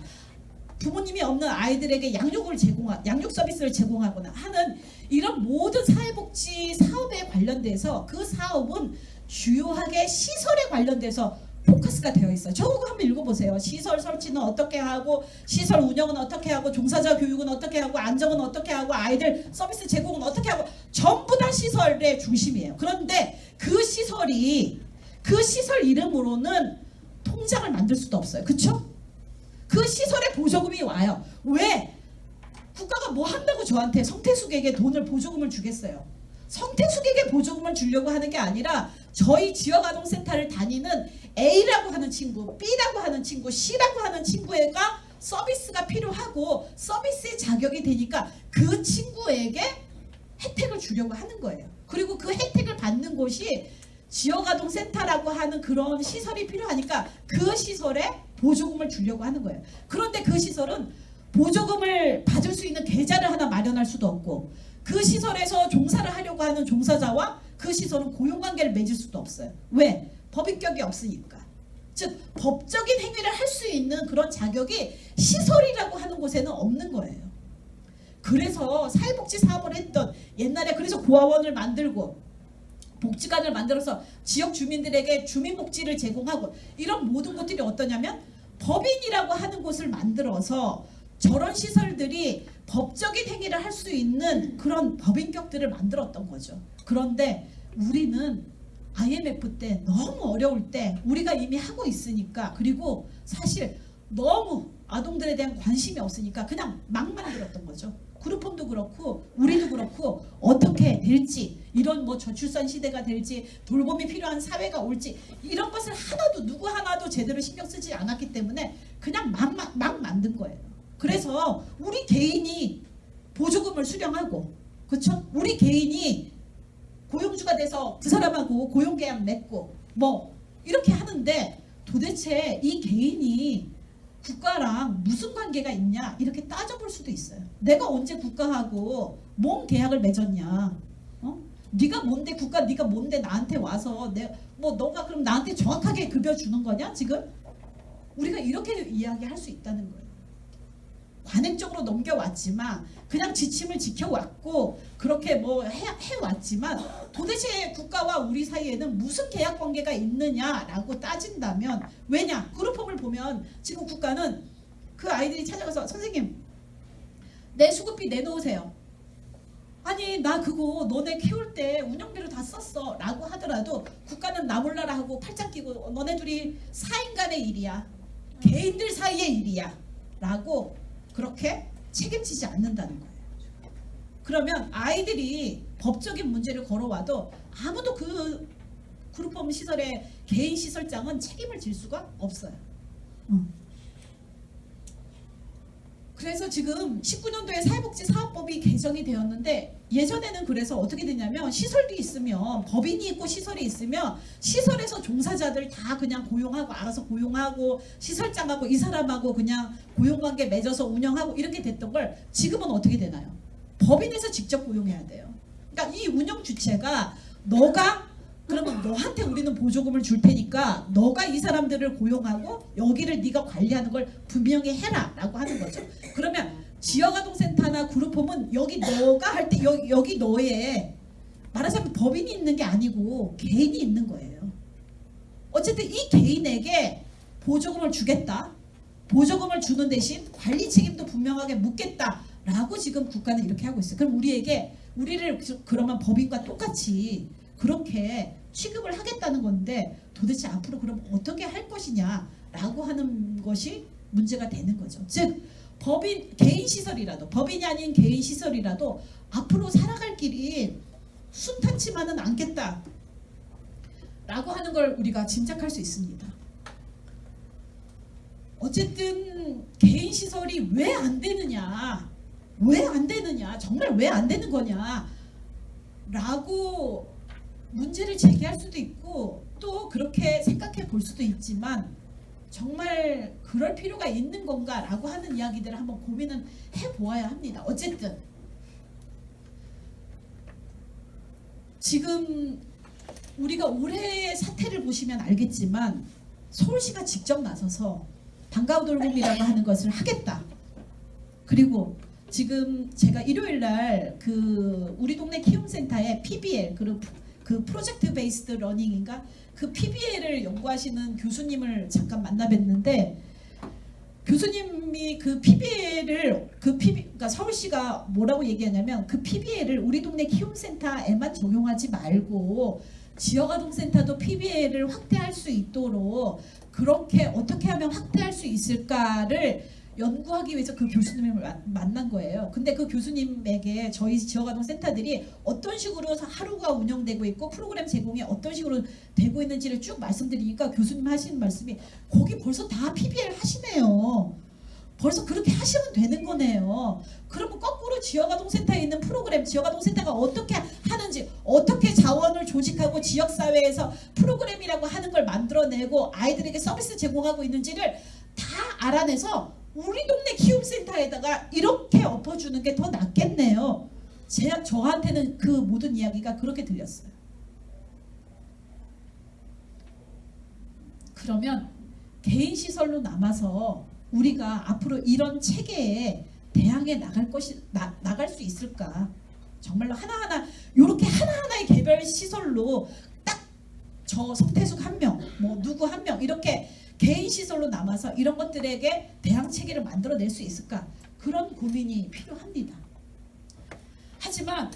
부모님이 없는 아이들에게 양육 서비스를 제공하거나 하는 이런 모든 사회복지 사업에 관련돼서 그 사업은 주요하게 시설에 관련돼서 포커스가 되어 있어요. 저거 한번 읽어보세요. 시설 설치는 어떻게 하고, 시설 운영은 어떻게 하고, 종사자 교육은 어떻게 하고, 안정은 어떻게 하고, 아이들 서비스 제공은 어떻게 하고, 전부 다 시설의 중심이에요. 그런데 그 시설 이름으로는 통장을 만들 수도 없어요. 그쵸? 그 시설에 보조금이 와요. 왜? 국가가 뭐 한다고 저한테 성태숙에게 돈을 보조금을 주겠어요. 성태숙에게 보조금을 주려고 하는 게 아니라 저희 지역아동센터를 다니는 A라고 하는 친구, B라고 하는 친구, C라고 하는 친구가 서비스가 필요하고 서비스의 자격이 되니까 그 친구에게 혜택을 주려고 하는 거예요. 그리고 그 혜택을 받는 곳이 지역아동센터라고 하는 그런 시설이 필요하니까 그 시설에 보조금을 주려고 하는 거예요. 그런데 그 시설은 보조금을 받을 수 있는 계좌를 하나 마련할 수도 없고 그 시설에서 종사를 하려고 하는 종사자와 그 시설은 고용관계를 맺을 수도 없어요. 왜? 법인격이 없으니까. 즉 법적인 행위를 할 수 있는 그런 자격이 시설이라고 하는 곳에는 없는 거예요. 그래서 사회복지 사업을 했던 옛날에 그래서 고아원을 만들고 복지관을 만들어서 지역 주민들에게 주민복지를 제공하고 이런 모든 것들이 어떠냐면 법인이라고 하는 곳을 만들어서 저런 시설들이 법적인 행위를 할 수 있는 그런 법인격들을 만들었던 거죠. 그런데 우리는 IMF 때 너무 어려울 때 우리가 이미 하고 있으니까 그리고 사실 너무 아동들에 대한 관심이 없으니까 그냥 막 만들었던 거죠. 그룹홈도 그렇고 우리도 그렇고 어떻게 될지 이런 뭐 저출산 시대가 될지 돌봄이 필요한 사회가 올지 이런 것을 하나도 누구 하나도 제대로 신경 쓰지 않았기 때문에 그냥 막 만든 거예요. 그래서 우리 개인이 보조금을 수령하고 그렇죠? 우리 개인이 고용주가 돼서 그 사람하고 고용계약 맺고 뭐 이렇게 하는데 도대체 이 개인이 국가랑 무슨 관계가 있냐 이렇게 따져볼 수도 있어요. 내가 언제 국가하고 뭔 계약을 맺었냐? 네가 뭔데 국가 네가 뭔데 나한테 와서 뭐 너가 그럼 나한테 정확하게 급여 주는 거냐 지금? 우리가 이렇게 이야기할 수 있다는 거예요. 관행적으로 넘겨왔지만 그냥 지침을 지켜왔고 그렇게 뭐 해왔지만 도대체 국가와 우리 사이에는 무슨 계약 관계가 있느냐라고 따진다면 왜냐? 그룹홈을 보면 지금 국가는 그 아이들이 찾아가서 선생님 내 수급비 내놓으세요. 아니 나 그거 너네 키울 때 운영비로 다 썼어 라고 하더라도 국가는 나 몰라라 하고 팔짱 끼고 너네 둘이 사인간의 일이야. 개인들 사이의 일이야 라고 그렇게 책임지지 않는다는 거예요. 그러면 아이들이 법적인 문제를 걸어와도 아무도 그 그룹홈 시설의 개인 시설장은 책임을 질 수가 없어요. 그래서 지금 19년도에 사회복지 사업법이 개정이 되었는데 예전에는 그래서 어떻게 되냐면 시설이 있으면 법인이 있고 시설이 있으면 시설에서 종사자들 다 그냥 고용하고 알아서 고용하고 시설장하고 이 사람하고 그냥 고용관계 맺어서 운영하고 이렇게 됐던 걸 지금은 어떻게 되나요? 법인에서 직접 고용해야 돼요. 그러니까 이 운영 주체가 너가 그러면 너한테 우리는 보조금을 줄 테니까 너가 이 사람들을 고용하고 여기를 네가 관리하는 걸 분명히 해라 라고 하는 거죠. 그러면 지역아동센터나 그룹홈은 여기 너가 할 때 여기 너의 말하자면 법인이 있는 게 아니고 개인이 있는 거예요. 어쨌든 이 개인에게 보조금을 주겠다. 보조금을 주는 대신 관리 책임도 분명하게 묻겠다 라고 지금 국가는 이렇게 하고 있어요. 그럼 우리를 그러면 법인과 똑같이 그렇게 취급을 하겠다는 건데 도대체 앞으로 그럼 어떻게 할 것이냐라고 하는 것이 문제가 되는 거죠. 즉 법인 개인 시설이라도 법인이 아닌 개인 시설이라도 앞으로 살아갈 길이 순탄치만은 않겠다라고 하는 걸 우리가 짐작할 수 있습니다. 어쨌든 개인 시설이 왜 안 되느냐, 정말 왜 안 되는 거냐라고 문제를 제기할 수도 있고 또 그렇게 생각해 볼 수도 있지만 정말 그럴 필요가 있는 건가라고 하는 이야기들을 한번 고민은 해보아야 합니다. 어쨌든 지금 우리가 올해의 사태를 보시면 알겠지만 서울시가 직접 나서서 방과후 돌봄이라고 하는 것을 하겠다. 그리고 지금 제가 일요일날 그 우리 동네 키움센터에 PBL 그 프로젝트 베이스드 러닝인가 그 PBL을 연구하시는 교수님을 잠깐 만나 뵀는데 교수님이 그 PBL을 그러니까 서울시가 뭐라고 얘기하냐면 그 PBL을 우리 동네 키움센터에만 적용하지 말고 지역아동센터도 PBL을 확대할 수 있도록 그렇게 어떻게 하면 확대할 수 있을까를 연구하기 위해서 그 교수님을 만난 거예요. 근데 그 교수님에게 저희 지역아동센터들이 어떤 식으로 하루가 운영되고 있고 프로그램 제공이 어떤 식으로 되고 있는지를 쭉 말씀드리니까 교수님 하시는 말씀이 거기 벌써 다 PBL 하시네요. 벌써 그렇게 하시면 되는 거네요. 그러면 거꾸로 지역아동센터에 있는 프로그램, 지역아동센터가 어떻게 하는지, 어떻게 자원을 조직하고 지역사회에서 프로그램이라고 하는 걸 만들어내고 아이들에게 서비스 제공하고 있는지를 다 알아내서 우리 동네 키움센터에다가 이렇게 엎어주는 게 더 낫겠네요. 저한테는 그 모든 이야기가 그렇게 들렸어요. 그러면 개인 시설로 남아서 우리가 앞으로 이런 체계에 대항해 나갈 수 있을까? 정말로 하나하나 이렇게 하나하나의 개별 시설로 딱 저 성태숙 한 명, 뭐 누구 한 명 이렇게 개인 시설로 남아서 이런 것들에게 대항 체계를 만들어낼 수 있을까? 그런 고민이 필요합니다. 하지만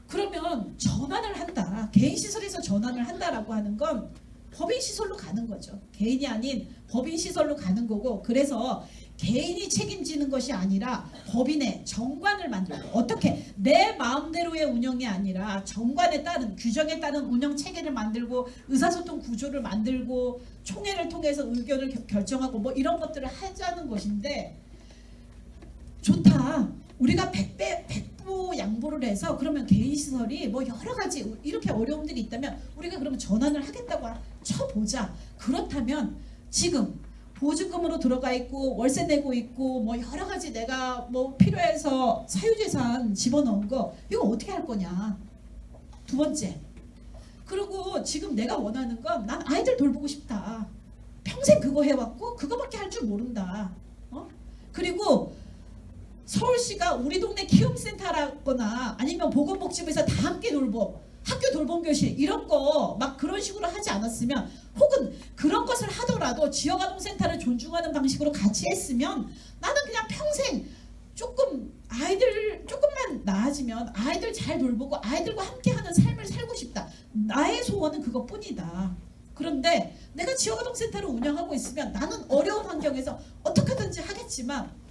그러면 전환을 한다. 개인 시설에서 전환을 한다라고 하는 건 법인 시설로 가는 거죠. 개인이 아닌 법인 시설로 가는 거고, 그래서 개인이 책임지는 것이 아니라 법인의 정관을 만들고, 어떻게 내 마음대로의 운영이 아니라 정관에 따른 규정에 따른 운영 체계를 만들고 의사소통 구조를 만들고 총회를 통해서 의견을 결정하고 뭐 이런 것들을 하자는 것인데, 좋다. 우리가 백보 양보를 해서 그러면 개인 시설이 뭐 여러 가지 이렇게 어려움들이 있다면 우리가 그러면 전환을 하겠다고 쳐보자. 그렇다면 지금 보증금으로 들어가 있고 월세 내고 있고 뭐 여러 가지 내가 뭐 필요해서 사유재산 집어넣은 거 이거 어떻게 할 거냐. 두 번째. 그리고 지금 내가 원하는 건 난 아이들 돌보고 싶다. 평생 그거 해왔고 그거밖에 할 줄 모른다. 그리고 서울시가 우리 동네 키움센터라거나 아니면 보건복지부에서 다 함께 돌봄, 학교 돌봄교실 이런 거 막 그런 식으로 하지 않았으면, 혹은 그런 것을 하더라도 지역아동센터를 존중하는 방식으로 같이 했으면 나는 그냥 평생 조금만 나아지면 아이들 잘 돌보고 아이들과 함께하는 삶을 살고 싶다. 나의 소원은 그것뿐이다. 그런데 내가 지역아동센터를 운영하고 있으면 나는 어려운 환경에서 어떻게든지 하겠지만,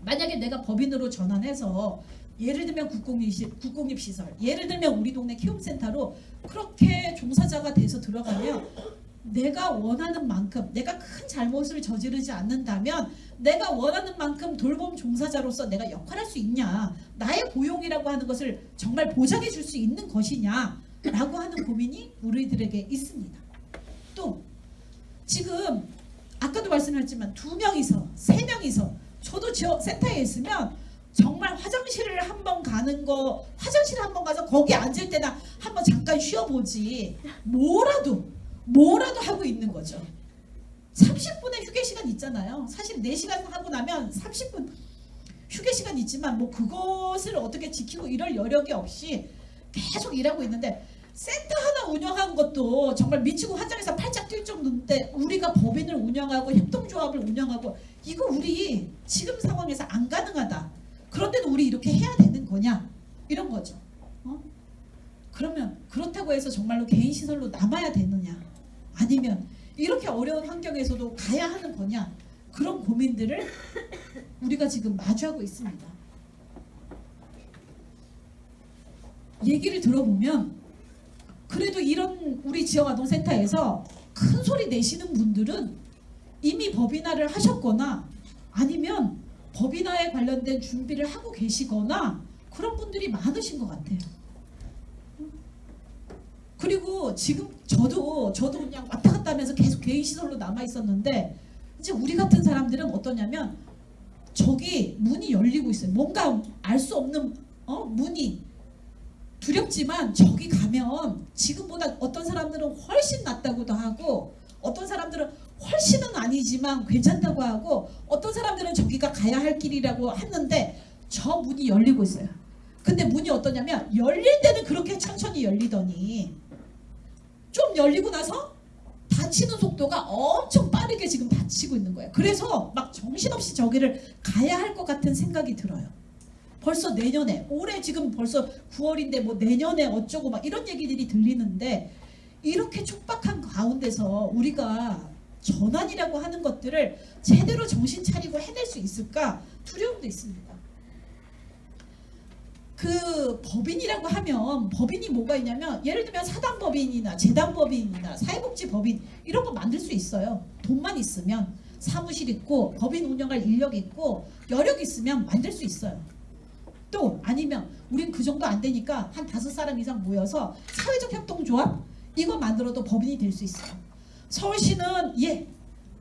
만약에 내가 법인으로 전환해서 예를 들면 국공립시설, 예를 들면 우리 동네 키움센터로 그렇게 종사자가 돼서 들어가면 내가 원하는 만큼, 내가 큰 잘못을 저지르지 않는다면 내가 원하는 만큼 돌봄 종사자로서 내가 역할할 수 있냐, 나의 고용이라고 하는 것을 정말 보장해 줄 수 있는 것이냐 라고 하는 고민이 우리들에게 있습니다. 또 지금 아까도 말씀했지만 2명이서 3명이서 저도 지역 센터에 있으면 정말 화장실을 한번 가는 거, 화장실 한번 가서 거기 앉을 때나 한번 잠깐 쉬어보지 뭐라도 하고 있는 거죠. 30분의 휴게 시간 있잖아요. 사실 4시간 하고 나면 30분 휴게 시간 있지만 뭐 그것을 어떻게 지키고 이럴 여력이 없이 계속 일하고 있는데, 센터 하나 운영한 것도 정말 미치고 환장해서 팔짝 뛸 정도인데 우리가 법인을 운영하고 협동조합을 운영하고 이거 우리 지금 상황에서 안 가능하다. 그런데도 우리 이렇게 해야 되는 거냐 이런 거죠. 그러면 그렇다고 해서 정말로 개인 시설로 남아야 되느냐, 아니면 이렇게 어려운 환경에서도 가야 하는 거냐, 그런 고민들을 우리가 지금 마주하고 있습니다. 얘기를 들어보면 그래도 이런 우리 지역아동센터에서 큰 소리 내시는 분들은 이미 법인화를 하셨거나 아니면 법인화에 관련된 준비를 하고 계시거나 그런 분들이 많으신 것 같아요. 그리고 지금 저도 그냥 왔다 갔다 하면서 계속 개인 시설로 남아 있었는데, 이제 우리 같은 사람들은 어떠냐면 저기 문이 열리고 있어요. 뭔가 알 수 없는 문이 두렵지만 저기 가면 지금보다 어떤 사람들은 훨씬 낫다고도 하고, 어떤 사람들은 훨씬은 아니지만 괜찮다고 하고, 어떤 사람들은 저기가 가야 할 길이라고 했는데 저 문이 열리고 있어요. 근데 문이 어떠냐면 열릴 때는 그렇게 천천히 열리더니 좀 열리고 나서 닫히는 속도가 엄청 빠르게 지금 닫히고 있는 거예요. 그래서 막 정신없이 저기를 가야 할 것 같은 생각이 들어요. 벌써 내년에, 올해 지금 벌써 9월인데 뭐 내년에 어쩌고 막 이런 얘기들이 들리는데, 이렇게 촉박한 가운데서 우리가 전환이라고 하는 것들을 제대로 정신 차리고 해낼 수 있을까 두려움도 있습니다. 그 법인이라고 하면 법인이 뭐가 있냐면 예를 들면 사단법인이나 재단법인이나 사회복지법인 이런 거 만들 수 있어요. 돈만 있으면 사무실 있고 법인 운영할 인력 있고 여력 있으면 만들 수 있어요. 또 아니면 우린 그 정도 안 되니까 한 5사람 이상 모여서 사회적 협동조합 이거 만들어도 법인이 될 수 있어요. 서울시는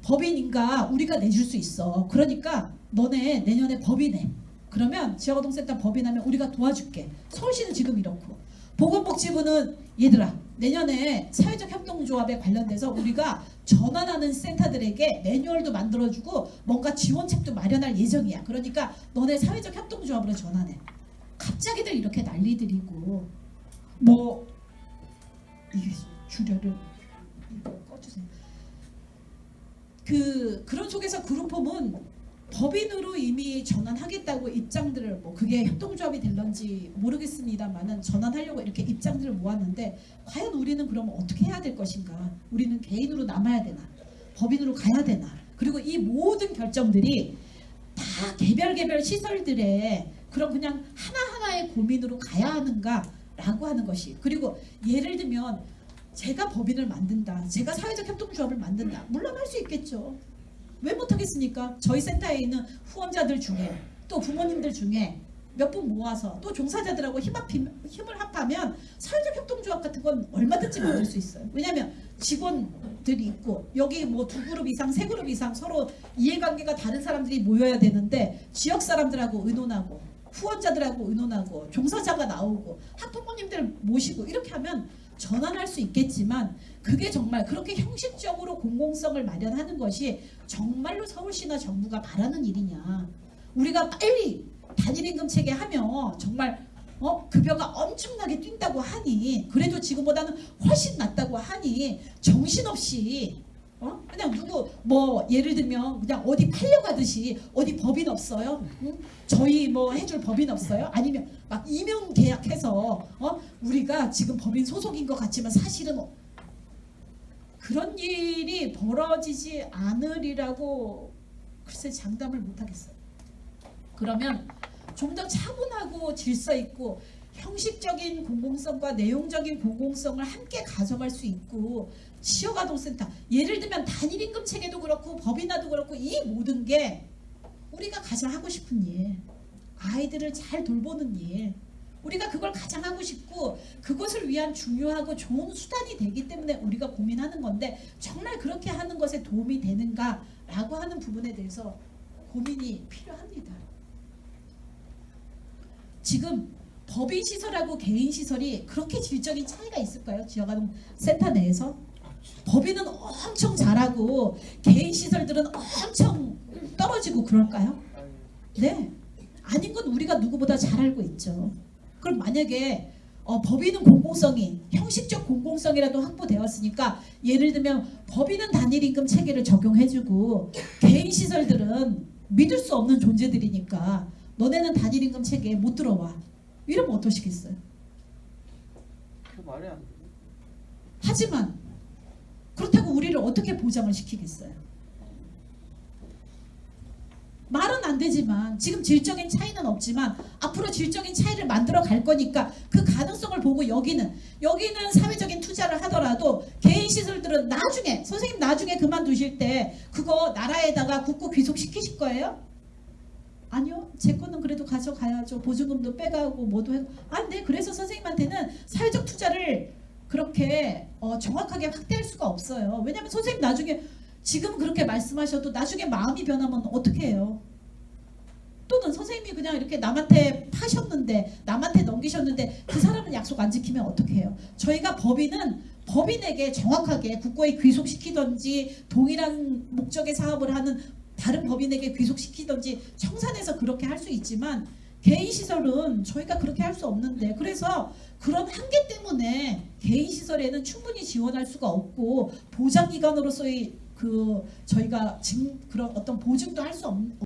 법인인가 우리가 내줄 수 있어. 그러니까 너네 내년에 법인해. 그러면 지역아동센터 법인하면 우리가 도와줄게. 서울시는 지금 이렇고 보건복지부는 얘들아 내년에 사회적 협동조합에 관련돼서 우리가 전환하는 센터들에게 매뉴얼도 만들어주고 뭔가 지원책도 마련할 예정이야. 그러니까 너네 사회적 협동조합으로 전환해. 갑자기들 이렇게 난리들이고 뭐 이게 주려를 이거 꺼주세요. 그런 속에서 그룹홈은 법인으로 이미 전환하겠다고 입장들을 뭐 그게 협동조합이 될런지 모르겠습니다만은 전환하려고 이렇게 입장들을 모았는데 과연 우리는 그러면 어떻게 해야 될 것인가? 우리는 개인으로 남아야 되나? 법인으로 가야 되나? 그리고 이 모든 결정들이 다 개별 시설들의 그런 그냥 하나하나의 고민으로 가야 하는가라고 하는 것이 그리고 예를 들면 제가 법인을 만든다. 제가 사회적 협동조합을 만든다. 물론 할 수 있겠죠. 왜 못하겠습니까? 저희 센터에 있는 후원자들 중에 또 부모님들 중에 몇 분 모아서 또 종사자들하고 힘을 합하면 사회적 협동조합 같은 건 얼마든지 만들 수 있어요. 왜냐하면 직원들이 있고 여기 뭐 2그룹 이상 3그룹 이상 서로 이해관계가 다른 사람들이 모여야 되는데 지역 사람들하고 의논하고 후원자들하고 의논하고 종사자가 나오고 학부모님들 모시고 이렇게 하면 전환할 수 있겠지만 그게 정말 그렇게 형식적으로 공공성을 마련하는 것이 정말로 서울시나 정부가 바라는 일이냐. 우리가 빨리 단일임금 체계 하면 정말 급여가 엄청나게 뛴다고 하니 그래도 지금보다는 훨씬 낫다고 하니 정신없이 그냥 누구 뭐 예를 들면 그냥 어디 팔려가듯이 어디 법인 없어요? 응? 저희 뭐 해줄 법인 없어요? 아니면 막 임용 계약해서 우리가 지금 법인 소속인 것 같지만 사실은 그런 일이 벌어지지 않으리라고 글쎄 장담을 못하겠어요. 그러면 좀 더 차분하고 질서 있고 형식적인 공공성과 내용적인 공공성을 함께 가져갈 수 있고 지역아동센터 예를 들면 단일임금 체계도 그렇고 법인화도 그렇고 이 모든 게 우리가 가장 하고 싶은 일 아이들을 잘 돌보는 일 우리가 그걸 가장 하고 싶고 그것을 위한 중요하고 좋은 수단이 되기 때문에 우리가 고민하는 건데 정말 그렇게 하는 것에 도움이 되는가라고 하는 부분에 대해서 고민이 필요합니다. 지금 법인 시설하고 개인 시설이 그렇게 질적인 차이가 있을까요? 지역아동 센터 내에서 법인은 엄청 잘하고 개인 시설들은 엄청 떨어지고 그럴까요? 네, 아닌 건 우리가 누구보다 잘 알고 있죠. 그럼 만약에 법인은 공공성이 형식적 공공성이라도 확보되었으니까 예를 들면 법인은 단일임금 체계를 적용해주고 개인 시설들은 믿을 수 없는 존재들이니까 너네는 단일임금 체계에 못 들어와. 이러면 어떠시겠어요? 그 말이 안 돼. 하지만 그렇다고 우리를 어떻게 보장을 시키겠어요? 말은 안 되지만 지금 질적인 차이는 없지만 앞으로 질적인 차이를 만들어 갈 거니까 그 가능성을 보고 여기는 사회적인 투자를 하더라도 개인 시설들은 나중에 선생님 나중에 그만두실 때 그거 나라에다가 국고 귀속시키실 거예요? 아니요. 제 거는 그래도 가져가야죠. 보증금도 빼가고 뭐도 해. 네. 그래서 선생님한테는 사회적 투자를 그렇게 정확하게 확대할 수가 없어요. 왜냐하면 선생님 나중에 지금 그렇게 말씀하셔도 나중에 마음이 변하면 어떻게 해요? 또는 선생님이 그냥 이렇게 남한테 파셨는데 남한테 넘기셨는데 그 사람은 약속 안 지키면 어떻게 해요? 저희가 법인은 법인에게 정확하게 국고에 귀속시키든지 동일한 목적의 사업을 하는 다른 법인에게 귀속시키든지 청산해서 그렇게 할 수 있지만 개인 시설은 저희가 그렇게 할 수 없는데 그래서 그런 한계 때문에 개인 시설에는 충분히 지원할 수가 없고 보장기관으로서의 저희가 그런 어떤 보증도 할 수 없는